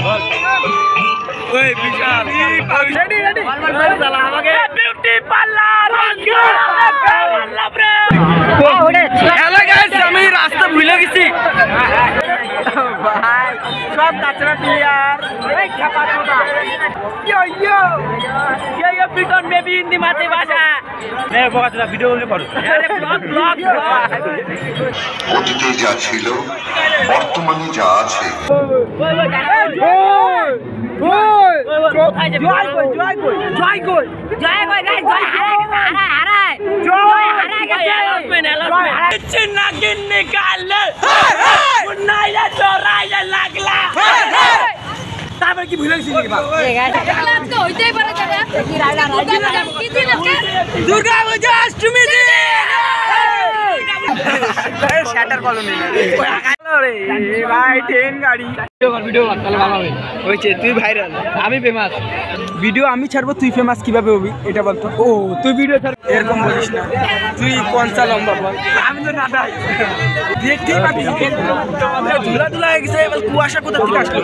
ওই বিশাল ready ready চালা আমাকে বিউটি পার্লার হ্যালো গাইস আমি রাস্তা ভুলে গেছি ভাই সব কাঁচরা প্লেয়ার এই খেপা চোদা ইয়ো পিটন বেবি হিন্দি মাতৃভাষা নে বড়া ভিডিও করো আরে ব্লগ অতীতে যা ছিল বর্তমানে যা আছে তারপরে কি ভুলে গেছি দুর্গা পূজা অষ্টমী শাটার কলোনি ভাই ট্রেন গাড়ি ভিডিও তাহলে ভালো হবে হয়েছে তুই ভাইরাল আমি ফেমাস ভিডিও আমি ছাড়বো তুই ফেমাস কিভাবে হবি এটা বলতো ও তুই ভিডিও ছাড় এরকম বলিস না তুই কোনটা লম্বা বল আমি তো নাদাই দেখতেই পাচ্ছি ধুলা ধুলা হয়ে গেছে এবার কুয়াশা কোথা থেকে আসলো